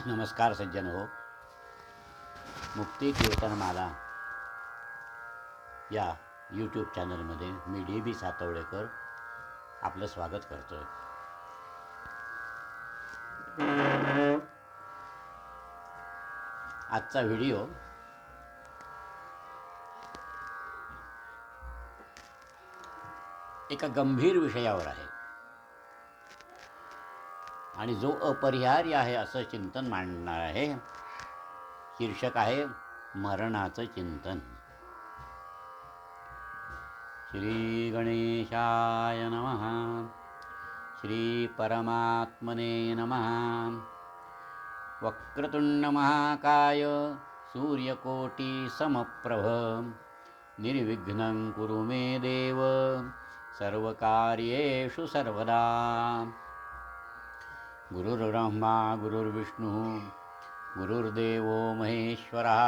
नमस्कार सज्जन हो. मुक्ती कीर्तनमाला या यूट्यूब चॅनलमध्ये मी DB सातवडेकर आपलं स्वागत करतोय. आजचा व्हिडिओ एका गंभीर विषयावर आहे आणि जो अपरिहार्य आहे असं चिंतन मांडणार आहे. शीर्षक आहे मरणाचं चिंतन. श्री गणेशाय नमः. श्री परमात्मने नमः. वक्रतुंड महाकाय सूर्यकोटि समप्रभ निर्विघ्नं कुरु मे देव सर्वकार्येषु सर्वदा. गुरुर्ब्रह्मा गुरुर्विष्णु गुरुर्देवो महेश्वरः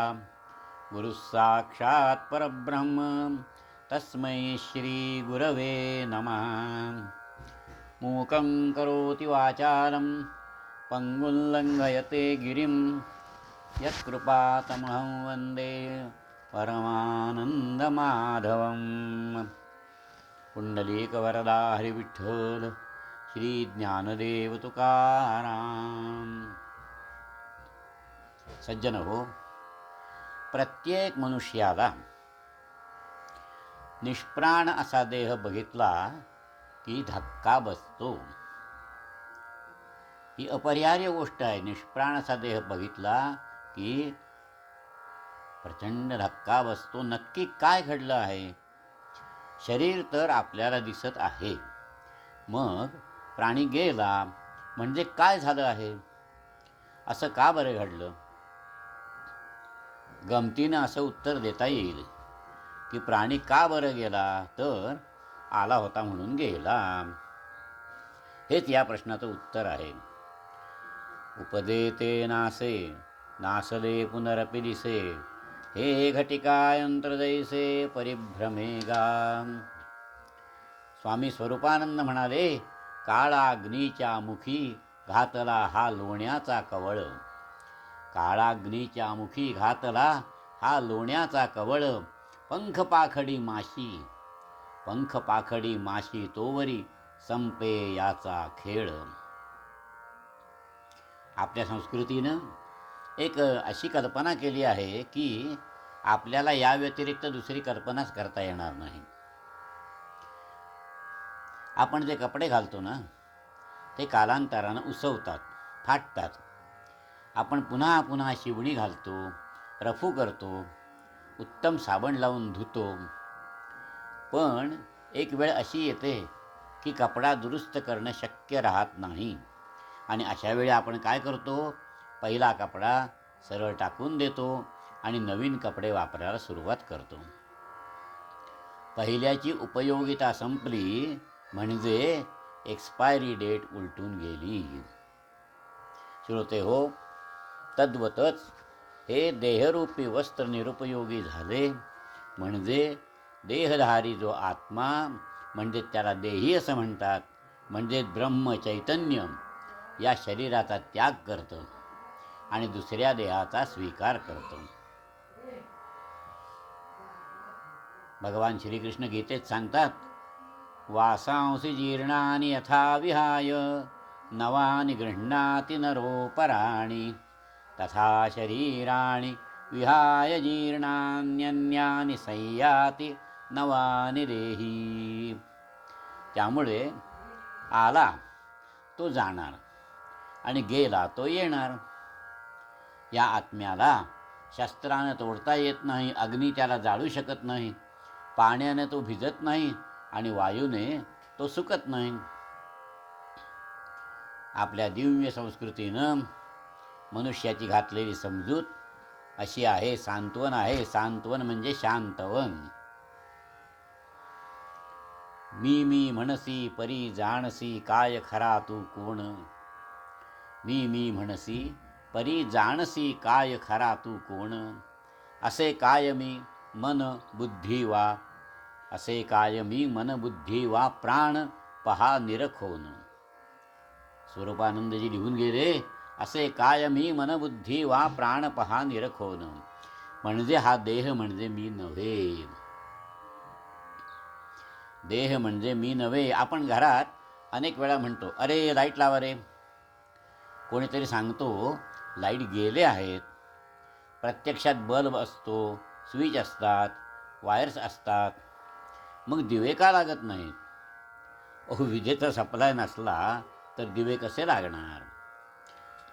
गुरुस्साक्षात् परब्रह्म तस्मै श्री गुरवे नमः. मूकं करोति वाचालं पंगुं लङ्घयते गिरिं यत्कृपातमहं वन्दे परमानन्दमाधवम्. पुंडलीकवरदा हरिविठ्ठल श्री ज्ञानदेव तुकाराम. सज्जन हो, प्रत्येक मनुष्याला निष्प्राण असा देह बघितला की धक्का बसतो. ही अपरिहार्य गोष्ट आहे. निष्प्राण असा देह बघितला की प्रचंड धक्का बसतो. नक्की काय घडलं आहे? शरीर तर आपल्याला दिसत आहे, मग प्राणी गेला म्हणजे काय झालं आहे? असं का बरं घडलं? गमतीनं असं उत्तर देता येईल की प्राणी का बरं गेला, तर आला होता म्हणून गेला. हेच या प्रश्नाचं उत्तर आहे. उपदेते नासे नासले पुनरपि दिसे हे घटिका यंत्र जैसे परिभ्रमे गा. स्वामी स्वरूपानंद म्हणाले, काळाग्नीच्या मुखी घातला हा लोण्याचा कवळ. काळाग्नीच्या मुखी घातला हा लोण्याचा कवळ. पंख पाखडी माशी तोवरी संपे याचा खेळ. आपल्या संस्कृतीनं एक अशी कल्पना केली आहे की आपल्याला या व्यतिरिक्त दुसरी कल्पनाच करता येणार नाही. आपण जे कपडे घालतो ना, ते कालांतरानं उसवतात, फाटतात. आपण पुन्हा पुन्हा शिवणी घालतो, रफू करतो, उत्तम साबण लावून धुतो. पण एक वेळ अशी येते की कपडा दुरुस्त करणं शक्य राहत नाही. आणि अशा वेळी आपण काय करतो? पहिला कपडा सरळ टाकून देतो आणि नवीन कपडे वापरायला सुरुवात करतो. पहिल्याची उपयोगिता संपली म्हणजे एक्सपायरी डेट उलटून गेली. श्रोते हो, तद्वतच हे देहरूपी वस्त्र निरुपयोगी झाले म्हणजे देहधारी जो आत्मा, म्हणजे त्याला देही असं म्हणतात, म्हणजे ब्रह्मचैतन्य या शरीराचा त्याग करतं आणि दुसऱ्या देहाचा स्वीकार करतं. भगवान श्रीकृष्ण गीतेत सांगतात, वासांसी जीर्णानि यथा विहाय नवानि गृह्णाति नरोपराणि तथा शरीराणि विहाय जीर्णान्यन्यानि संयाति नवानि देही. त्यामुळे आला तो जाणार आणि गेला तो येणार. या आत्म्याला शस्त्रानं तोडता येत नाही, अग्नी त्याला जाळू शकत नाही, पाण्याने तो भिजत नाही आणि वायूने तो सुकत नाही. आपल्या दिव्य संस्कृतीनं मनुष्याची घातलेली समजूत अशी आहे, सांत्वन आहे. सांत्वन म्हणजे शांतवन. मी म्हणसी परी जाणसी काय खरा तू कोण. मी म्हणसी परी जाणसी काय खरा तू कोण. असे काय मी मन बुद्धी वा असे काय मी मन बुद्धी वा प्राण पहा निरखोन. स्वरूपानंदजी लिहून गेले, असे काय मी मनबुद्धी वा प्राण पहा निरखोन. म्हणजे हा देह म्हणजे मी नव्हे. देह म्हणजे मी नव्हे. आपण घरात अनेक वेळा म्हणतो, अरे लाईट लावा रे. कोणीतरी सांगतो लाईट गेले आहेत. प्रत्यक्षात बल्ब असतो, स्विच असतात, वायर्स असतात. मग दिवे का लागत नाहीत? विजेचा सप्लाय नसला तर दिवे कसे लागणार?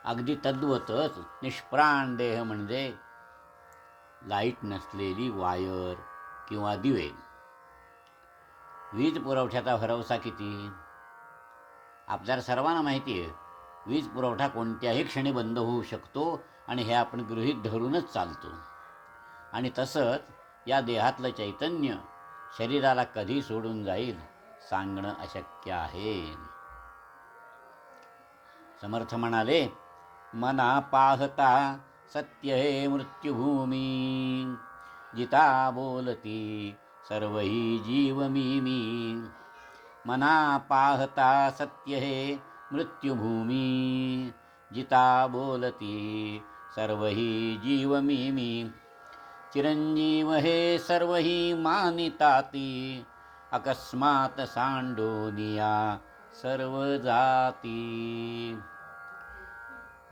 अगदी तद्वतच निष्प्राण देह म्हणजे लाईट नसलेली वायर किंवा दिवे. वीज पुरवठ्याचा भरवसा किती? आपल्याला सर्वांना माहिती आहे, वीज पुरवठा कोणत्याही क्षणी बंद होऊ शकतो आणि हे आपण गृहीत धरूनच चालतो. आणि तसंच या देहातलं चैतन्य शरीराला कधी सोडून जाईल सांगणं अशक्य आहे. समर्थ म्हणाले, मना पाहता सत्य हे मृत्युभूमी, जिता बोलती सर्व ही जीव मी. मना पाहता सत्य हे मृत्युभूमी, जिता बोलती सर्व ही जीव मी. चिरंजीव हे सर्व ही मानिताती, अकस्मात सांडोनिया सर्व जाती.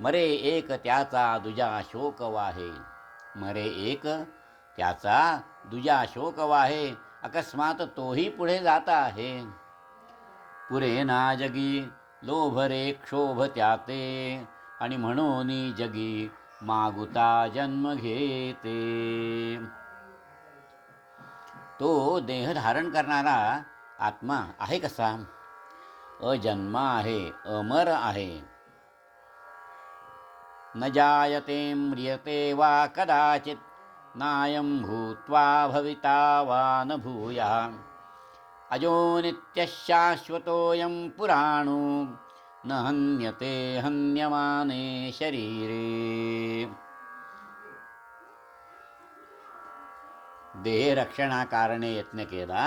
मरे एक त्याचा दुजा शोक वाहे. मरे एक त्याचा दुजा शोक वाहे, अकस्मात तोही पुढे जाता आहे. पुरे ना जगी लोभ रे क्षोभ त्याते, आणि म्हणून जगी मागुता जन्म घेते. तो देह धारण करणारा आत्मा आहे कसा? अजन्मा आहे, अमर आहे. न जायते म्रियते वा कदाचित, नायं भूत्वा भविता वा न भूयः. अजो नित्यः शाश्वतोऽयं पुराणो, न हन्यते हन्यमाने शरीरे. देह रक्षणाकारणे यत्न केला,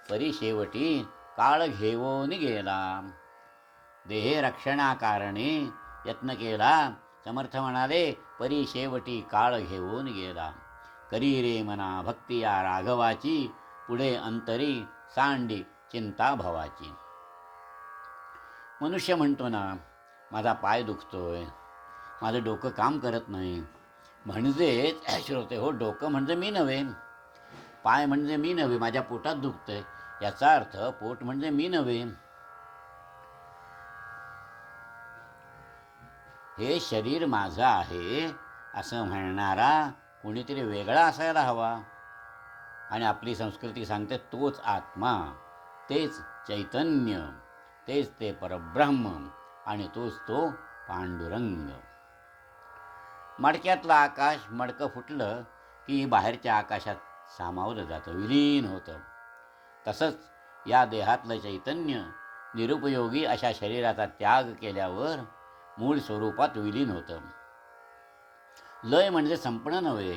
परी शेवटी काळ घेवून गेला. देह रक्षणाकारणे यत्न केला, समर्थ म्हणाले, परी शेवटी काळ घेऊन गेला. करी रे मना भक्ती या राघवाची, पुढे अंतरी सांडी चिंता भवाची. मनुष्य म्हणतो ना, माझा पाय दुखतोय, माझं डोकं काम करत नाही. म्हणजेच श्रोते हो, डोकं म्हणजे मी नव्हे, पाय म्हणजे मी नव्हे, माझ्या पोटात दुखतंय याचा अर्थ पोट म्हणजे मी नव्हे. हे शरीर माझं आहे असं म्हणणारा कोणीतरी वेगळा असायला हवा. आणि आपली संस्कृती सांगते तोच आत्मा, तेच चैतन्य, तेच ते परब्रह्म, आणि तोच तो पांडुरंग. मडक्यातलं आकाश मडकं फुटलं की बाहेरच्या आकाशात सामावलं जातं, विलीन होतं. तसंच या देहातलं चैतन्य निरुपयोगी अशा शरीराचा त्याग केल्यावर मूळ स्वरूपात विलीन होतं. लय म्हणजे संपणं नव्हे,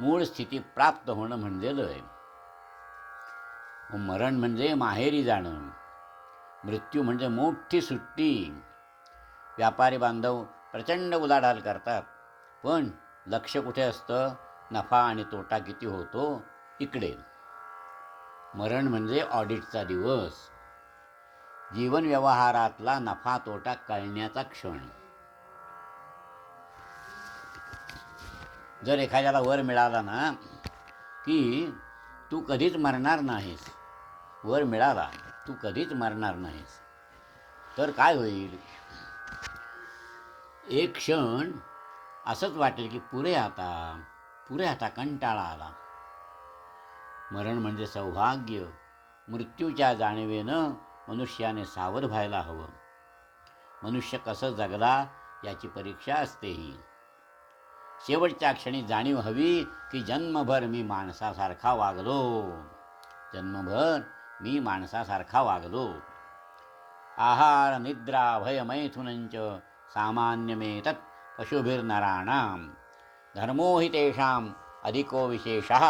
मूळ स्थिती प्राप्त होणं म्हणजे लय. मरण म्हणजे माहेरी जाणं, मृत्यू म्हणजे मोठी सुट्टी. व्यापारी बांधव प्रचंड उलाढाल करतात, पण लक्ष कुठे असतं? नफा आणि तोटा किती होतो इकडे. मरण म्हणजे ऑडिटचा दिवस, जीवन व्यवहारातला नफा तोटा कळण्याचा क्षण. जर एखाद्याला वर मिळाला ना की तू कधीच मरणार नाहीस, वर मिळाला तू कधीच मरणार नाहीस, तर काय होईल? एक क्षण असंच वाटेल की पुरे आता कंटाळा आला. मरण म्हणजे सौभाग्य. मृत्यूच्या जाणीवेनं मनुष्याने सावध व्हायला हवं. मनुष्य कसं जगला याची परीक्षा असते ही. शेवटच्या क्षणी जाणीव हवी की जन्मभर मी माणसासारखा वागलो, जन्मभर मी माणसासारखा वागलो. आहार निद्रा भय मैथुनंच सामान्यमेतत् पशुभिर्नराणां, धर्मो हि तेषां अधिको विशेषः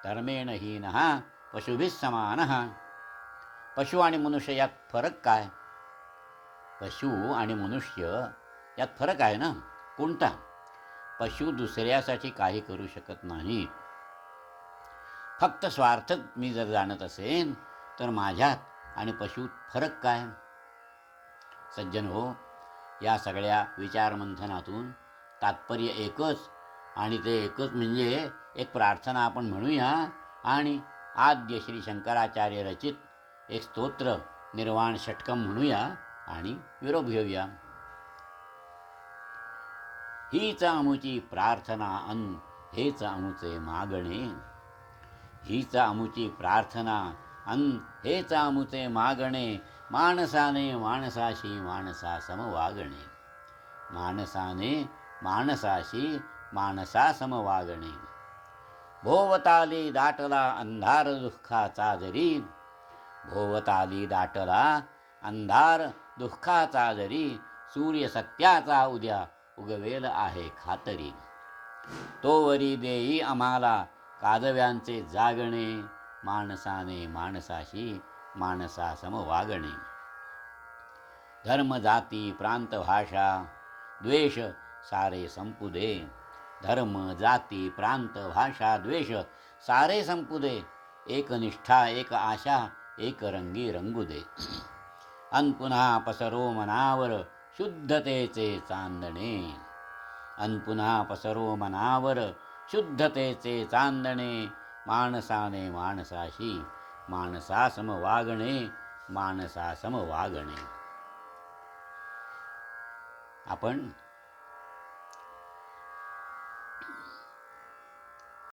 धर्मेण हीनः पशुभिः समानः. पशु आणि मनुष्य यात फरक काय? पशु आणि मनुष्य यात फरक आहे ना. कोणता? पशु दुसऱ्यासाठी काही करू शकत नाहीत. फक्त स्वार्थच मी जर जाणत असेन तर माझ्यात आणि पशुत फरक काय? सज्जन हो, या सगळ्या विचारमंथनातून तात्पर्य एकच, आणि ते एकच म्हणजे एक प्रार्थना आपण म्हणूया आणि आद्य श्री शंकराचार्य रचित एक स्तोत्र निर्वाण षटकम म्हणूया आणि विरोध घेऊया. हीच अमुची प्रार्थना अन हेच अमुचे मागणे. हीच अमुची प्रार्थना अन हेच अमुचे मागणे. माणसाने माणसाशी माणसा सम वागणे. माणसाने माणसाशी माणसा सम वागणे. भोवताली दाटला अंधार दुःखाचा जरी. भोवताली दाटला अंधार दुःखाचा जरी. सूर्य सत्याचा उद्या उगवेल आहे खातरी. तोवरी देई आम्हाला काजव्यांचे जागणे. माणसाने माणसाशी माणसा सम वागणे. धर्म जाती प्रांत भाषा द्वेष सारे संपू दे. धर्म जाती प्रांत भाषा द्वेष सारे संपू दे. एक निष्ठा एक आशा एक रंगी रंगू दे. अन पुन्हा पसरो मनावर शुद्धतेचे चांदणे. अन पुन्हा पसरो मनावर शुद्धतेचे चांदणे. माणसाने माणसाशी माणसा सम वागणे. माणसा सम वागणे. आपण